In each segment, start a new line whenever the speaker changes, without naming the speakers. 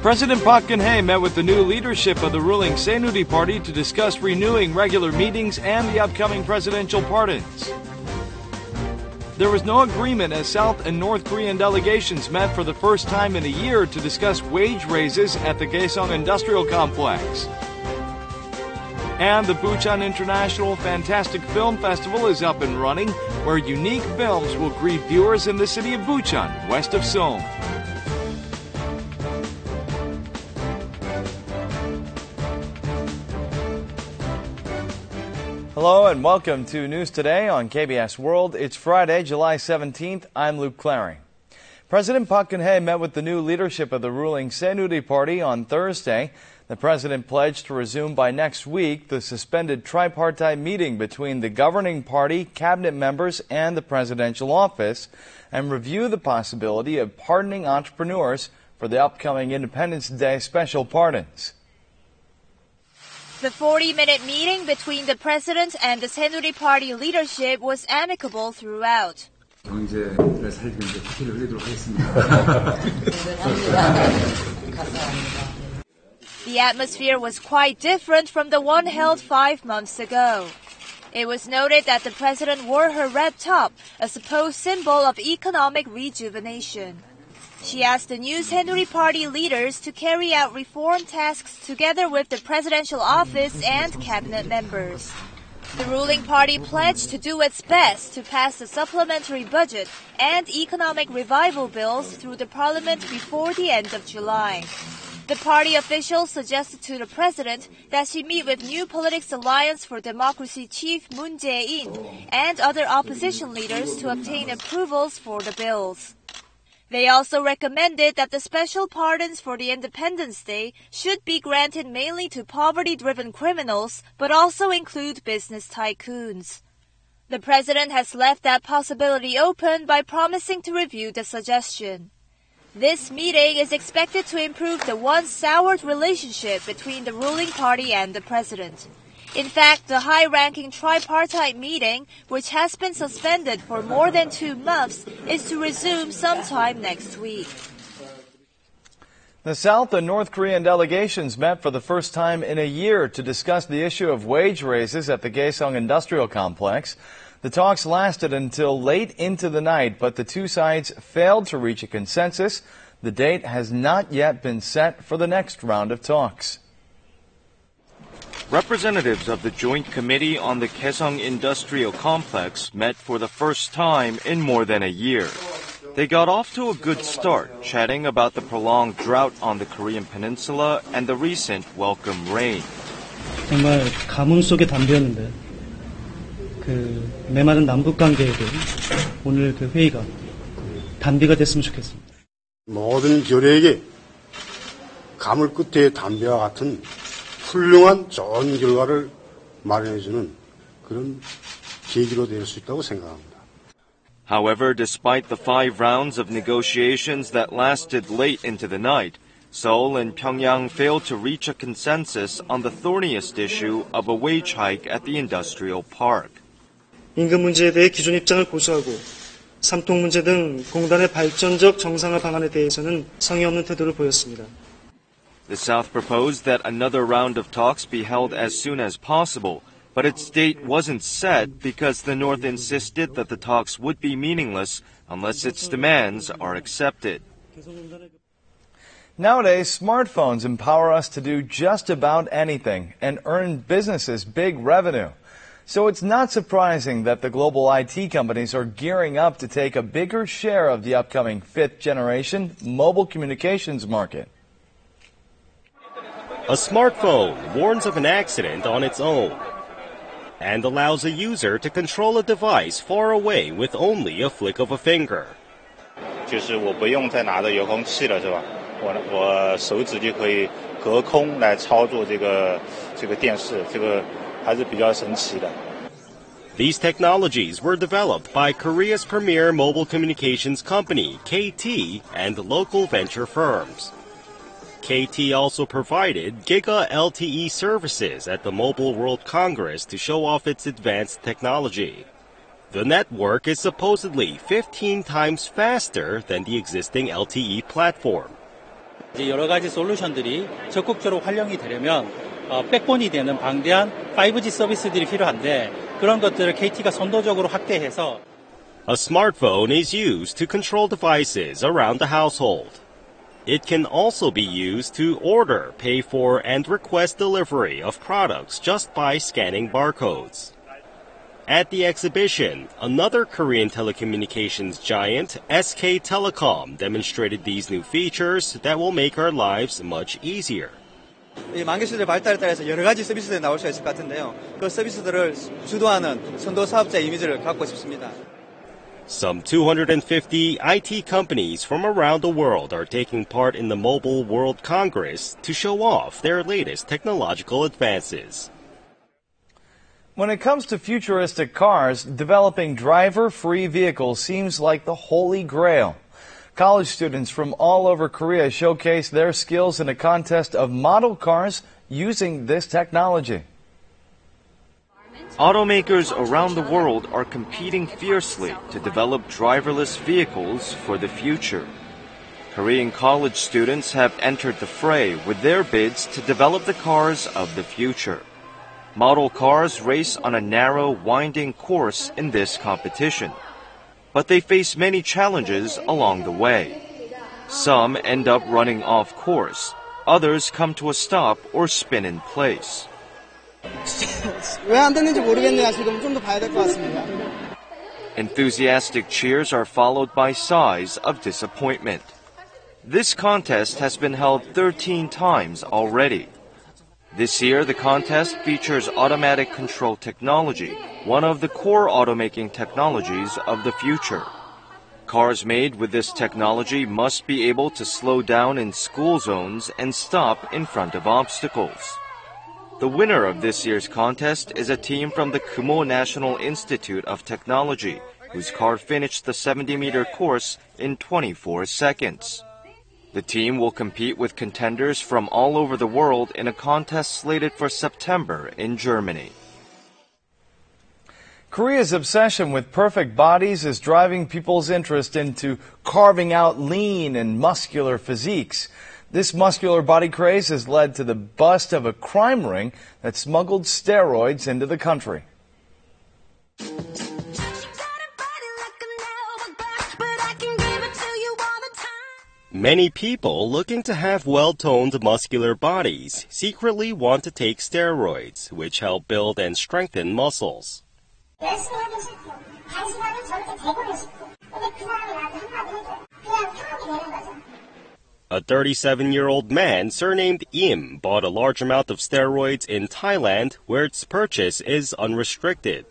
President Park Geun-hye met with the new leadership of the ruling Saenuri Party to discuss renewing regular meetings and the upcoming presidential pardons. There was no agreement as South and North Korean delegations met for the first time in a year to discuss wage raises at the Kaesong Industrial Complex. And the Busan International Fantastic Film Festival is up and running, where unique films will greet viewers in the city of Busan, west of Seoul. Hello and welcome to News Today on KBS World. It's Friday, July 17th. I'm Luke Clary. President Park Geun-hye met with the new leadership of the ruling Saenuri Party on Thursday. The president pledged to resume by next week the suspended tripartite meeting between the governing party, cabinet members, and the presidential office, and review the possibility of pardoning entrepreneurs for the upcoming Independence Day special pardons.
The 40-minute meeting between the president and the Saenuri Party leadership was amicable throughout. The atmosphere was quite different from the one held 5 months ago. It was noted that the president wore her red top, a supposed symbol of economic rejuvenation. She asked the new Saenuri Party leaders to carry out reform tasks together with the presidential office and cabinet members. The ruling party pledged to do its best to pass the supplementary budget and economic revival bills through the parliament before the end of July. The party officials suggested to the president that she meet with New Politics Alliance for Democracy chief Moon Jae-in and other opposition leaders to obtain approvals for the bills. They also recommended that the special pardons for the Independence Day should be granted mainly to poverty-driven criminals, but also include business tycoons. The president has left that possibility open by promising to review the suggestion. This meeting is expected to improve the once soured relationship between the ruling party and the president. In fact, the high-ranking tripartite meeting, which has been suspended for more than 2 months, is to resume sometime next week.
The South and North Korean delegations met for the first time in a year to discuss the issue of wage raises at the Kaesong Industrial Complex. The talks lasted until late into the night, but the two sides failed to reach a consensus. The date has not yet been set for the next round of talks. Representatives of the Joint Committee on the Kaesong Industrial Complex met for the first time in more than a year. They got off to a good start, chatting about the prolonged drought on the Korean peninsula and the recent welcome rain.
정말 가뭄 속에 담배였는데 메마른 남북 관계에도 오늘 회의가 단비가 됐으면 좋겠습니다.
모든 결의에게 가물 끝에 담배와 같은 훌륭한 좋은 결과를 마련해주는 그런 계기로 될 수 있다고 생각합니다.
However, despite the 5 rounds of negotiations that lasted late into the night, Seoul and Pyongyang failed to reach a consensus on the thorniest issue of a wage hike at the industrial park.
임금 문제에 대해 기존 입장을 고수하고 삼통 문제 등 공단의 발전적 정상화 방안에 대해서는 성의 없는 태도를 보였습니다.
The South proposed that another round of talks be held as soon as possible, but its date wasn't set because the North insisted that the talks would be meaningless unless its demands are accepted. Nowadays, smartphones empower us to do just about anything and earn businesses big revenue. So it's not surprising that the global IT companies are gearing up to take a bigger share of the upcoming 5th generation mobile communications market.
A smartphone warns of an accident on its own and allows a user to control a device far away with only a flick of a finger.
就是我不用再拿着遥控器了，是吧？我手指就可以隔空来操作这个电视，这个还是比较神奇的。
These technologies were developed by Korea's premier mobile communications company, KT, and local venture firms. KT also provided Giga LTE services at the Mobile World Congress to show off its advanced technology. The network is supposedly 15 times faster than the existing LTE platform.
여러 가지 솔루션들이 적극적으로 활용이 되려면 백본이 되는 방대한 5G 서비스들이 필요한데 그런 것들을 KT가 선도적으로 확대해서
A smartphone is used to control devices around the household. It can also be used to order, pay for, and request delivery of products just by scanning barcodes. At the exhibition, another Korean telecommunications giant, SK Telecom, demonstrated these new features that will make our lives much easier.
이 만기술의 발달에 따라서 여러 가지 서비스들이 나올 수 있을 것 같은데요. 그 서비스들을 주도하는 선도 사업자 이미지를 갖고 싶습니다.
Some 250 IT companies from around the world are taking part in the Mobile World Congress to show off their latest technological advances.
When it comes to futuristic cars, developing driver-free vehicles seems like the holy grail. College students from all over Korea showcase their skills in a contest of model cars using this technology.
Automakers around the world are competing fiercely to develop driverless vehicles for the future. Korean college students have entered the fray with their bids to develop the cars of the future. Model cars race on a narrow, winding course in this competition. But they face many challenges along the way. Some end up running off course. Others come to a stop or spin in place.
왜 안 됐는지 모르겠네요. 지금 좀 더 봐야 될 것 같습니다.
Enthusiastic cheers are followed by sighs of disappointment. This contest has been held 13 times already. This year, the contest features automatic control technology, one of the core automaking technologies of the future. Cars made with this technology must be able to slow down in school zones and stop in front of obstacles. The winner of this year's contest is a team from the Kumo National Institute of Technology, whose car finished the 70-meter course in 24 seconds. The team will compete with contenders from all over the world in a contest slated for September in Germany.
Korea's obsession with perfect bodies is driving people's interest into carving out lean and muscular physiques. This muscular body craze has led to the bust of a crime ring that smuggled steroids into the country.
Many people looking to have well-toned muscular bodies secretly want to take steroids, which help build and strengthen muscles. A 37-year-old man surnamed Im bought a large amount of steroids in Thailand, where its purchase is unrestricted.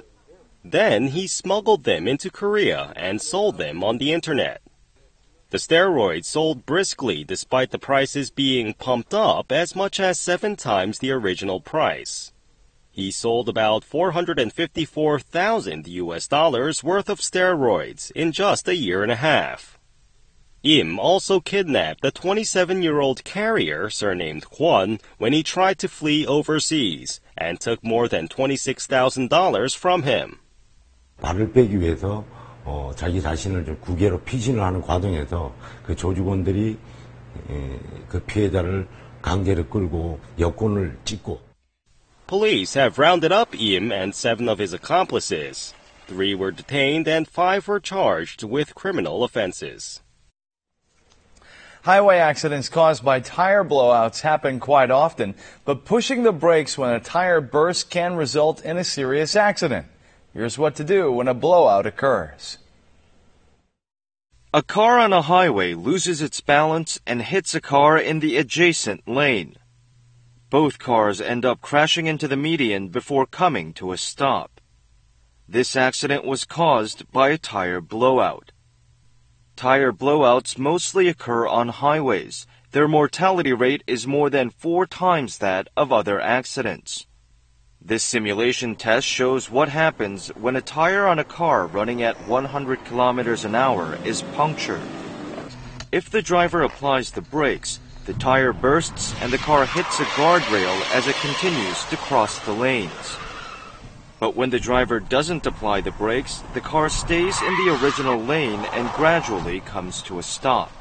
Then he smuggled them into Korea and sold them on the internet. The steroids sold briskly despite the prices being pumped up as much as 7 times the original price. He sold about $454,000 worth of steroids in just a year and a half. Im also kidnapped a 27-year-old carrier surnamed Kwon when he tried to flee overseas and took more than $26,000 from him.
발을 빼기 위해서 자기 자신을 좀 국외로 피신을 하는 과정에서 그 조직원들이 그 피해자를 강제로 끌고 여권을 찍고.
Police have rounded up Im and 7 of his accomplices. 3 were detained and 5 were charged with criminal offenses.
Highway accidents caused by tire blowouts happen quite often, but pushing the brakes when a tire bursts can result in a serious accident. Here's what to do when a blowout occurs.
A car on a highway loses its balance and hits a car in the adjacent lane. Both cars end up crashing into the median before coming to a stop. This accident was caused by a tire blowout. Tire blowouts mostly occur on highways. Their mortality rate is more than 4 times that of other accidents. This simulation test shows what happens when a tire on a car running at 100 kilometers an hour is punctured. If the driver applies the brakes, the tire bursts and the car hits a guardrail as it continues to cross the lanes. But when the driver doesn't apply the brakes, the car stays in the original lane and gradually comes to a stop.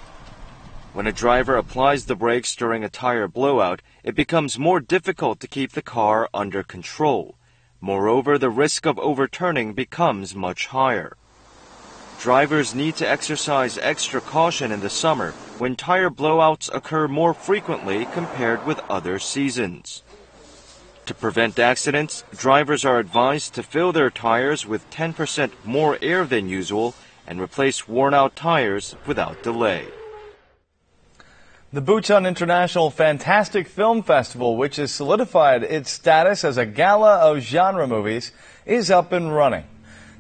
When a driver applies the brakes during a tire blowout, it becomes more difficult to keep the car under control. Moreover, the risk of overturning becomes much higher. Drivers need to exercise extra caution in the summer when tire blowouts occur more frequently compared with other seasons. To prevent accidents, drivers are advised to fill their tires with 10% more air than usual and replace worn-out tires without delay.
The Bucheon International Fantastic Film Festival, which has solidified its status as a gala of genre movies, is up and running.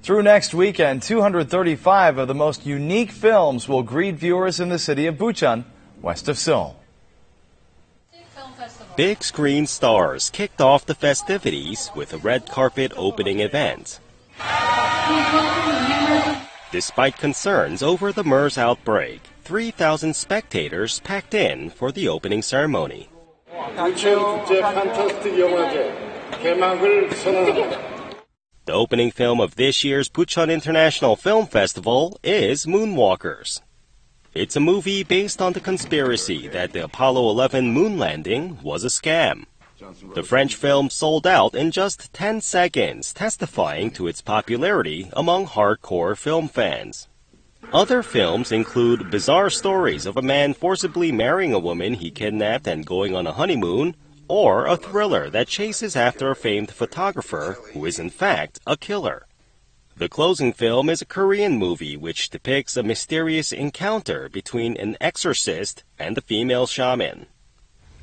Through next weekend, 235 of the most unique films will greet viewers in the city of Bucheon, west of Seoul.
Big screen stars kicked off the festivities with a red carpet opening event. Despite concerns over the MERS outbreak, 3,000 spectators packed in for the opening ceremony. The opening film of this year's Bucheon International Film Festival is Moonwalkers. It's a movie based on the conspiracy that the Apollo 11 moon landing was a scam. The French film sold out in just 10 seconds, testifying to its popularity among hardcore film fans. Other films include bizarre stories of a man forcibly marrying a woman he kidnapped and going on a honeymoon, or a thriller that chases after a famed photographer who is in fact a killer. The closing film is a Korean movie which depicts a mysterious encounter between an exorcist and a female shaman.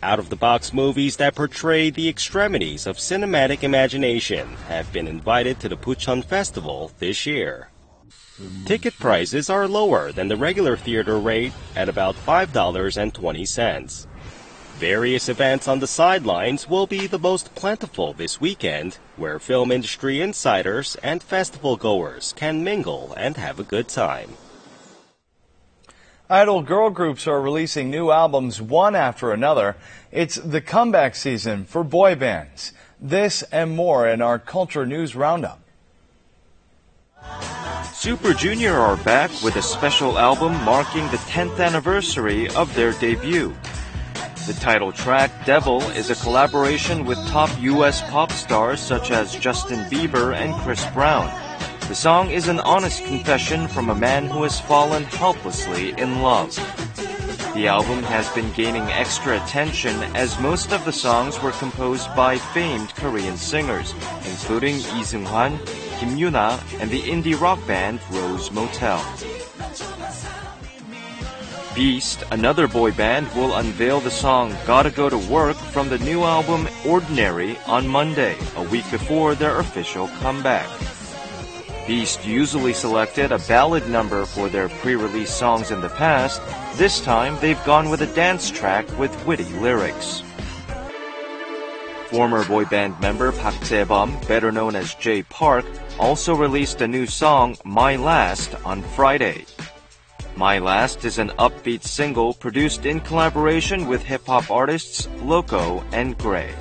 Out-of-the-box movies that portray the extremities of cinematic imagination have been invited to the Bucheon Festival this year. Ticket prices are lower than the regular theater rate at about $5.20. Various events on the sidelines will be the most plentiful this weekend, where film industry insiders and festival goers can mingle and have a good time.
Idol girl groups are releasing new albums one after another. It's the comeback season for boy bands. This and more in our Culture News Roundup.
Super Junior are back with a special album marking the 10th anniversary of their debut. The title track, Devil, is a collaboration with top U.S. pop stars such as Justin Bieber and Chris Brown. The song is an honest confession from a man who has fallen helplessly in love. The album has been gaining extra attention as most of the songs were composed by famed Korean singers, including Lee Seung-hwan, Kim Yuna, and the indie rock band Rose Motel. Beast, another boy band, will unveil the song Gotta Go to Work from the new album Ordinary on Monday, a week before their official comeback. Beast usually selected a ballad number for their pre-release songs in the past. This time, they've gone with a dance track with witty lyrics. Former boy band member Park Jae-bum, better known as J Park, also released a new song, My Last, on Friday. My Last is an upbeat single produced in collaboration with hip-hop artists Loco and Gray.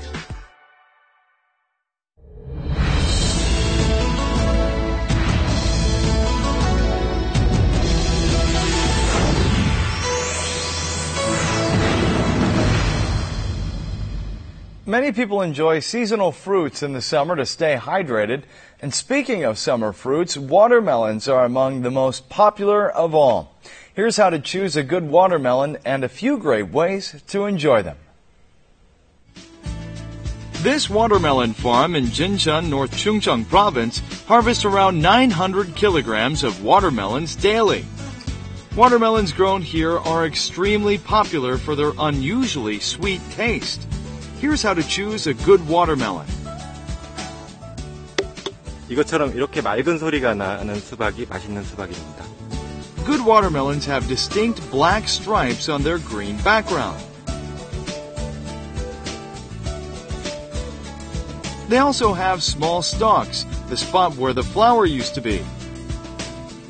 Many people enjoy seasonal fruits in the summer to stay hydrated. And speaking of summer fruits, watermelons are among the most popular of all. Here's how to choose a good watermelon and a few great ways to enjoy them. This watermelon farm in Jincheon, North Chungcheong Province harvests around 900 kilograms of watermelons daily. Watermelons grown here are extremely popular for their unusually sweet taste. Here's how to choose a good watermelon.
이것처럼 이렇게 맑은 소리가 나는 수박이 맛있는 수박입니다.
Good watermelons have distinct black stripes on their green background. They also have small stalks, the spot where the flower used to be.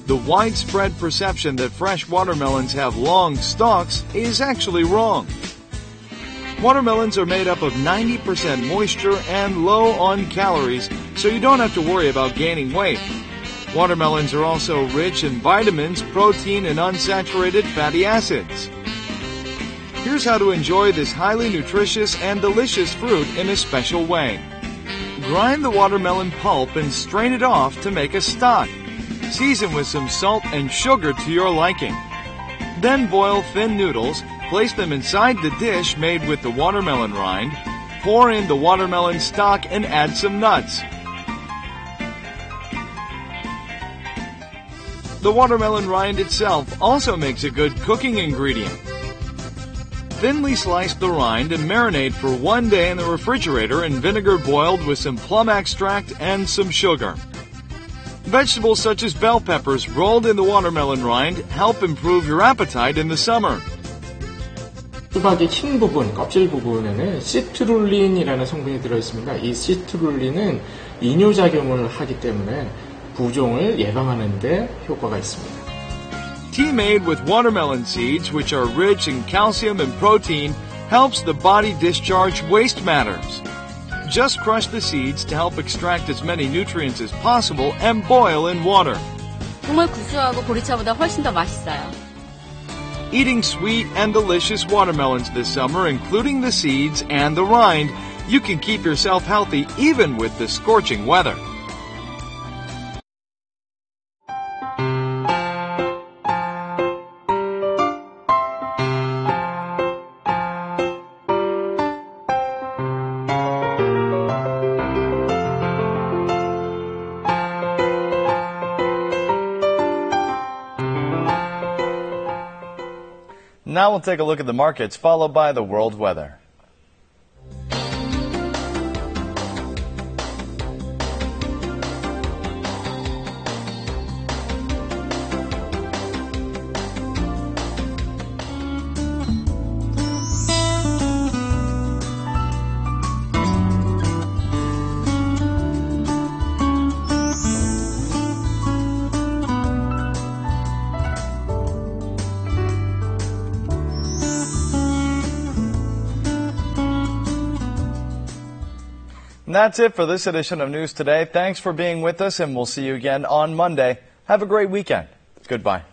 The widespread perception that fresh watermelons have long stalks is actually wrong. Watermelons are made up of 90% moisture and low on calories, so you don't have to worry about gaining weight. Watermelons are also rich in vitamins, protein, and unsaturated fatty acids. Here's how to enjoy this highly nutritious and delicious fruit in a special way. Grind the watermelon pulp and strain it off to make a stock. Season with some salt and sugar to your liking. Then boil thin noodles, place them inside the dish made with the watermelon rind, pour in the watermelon stock and add some nuts. The watermelon rind itself also makes a good cooking ingredient. Thinly slice the rind and marinate for 1 day in the refrigerator in vinegar boiled with some plum extract and some sugar. Vegetables such as bell peppers rolled in the watermelon rind help improve your appetite in the summer.
수박의 흰 부분, 껍질 부분에는 시트룰린이라는 성분이 들어있습니다. 이 시트룰린은 이뇨작용을 하기 때문에 부종을 예방하는 데 효과가 있습니다.
Tea made with watermelon seeds, which are rich in calcium and protein, helps the body discharge waste matters. Just crush the seeds to help extract as many nutrients as possible and boil in water.
정말 구수하고 보리차보다 훨씬 더 맛있어요.
Eating sweet and delicious watermelons this summer, including the seeds and the rind, you can keep yourself healthy even with the scorching weather. Now we'll take a look at the markets, followed by the world weather. And that's it for this edition of News Today. Thanks for being with us, and we'll see you again on Monday. Have a great weekend. Goodbye.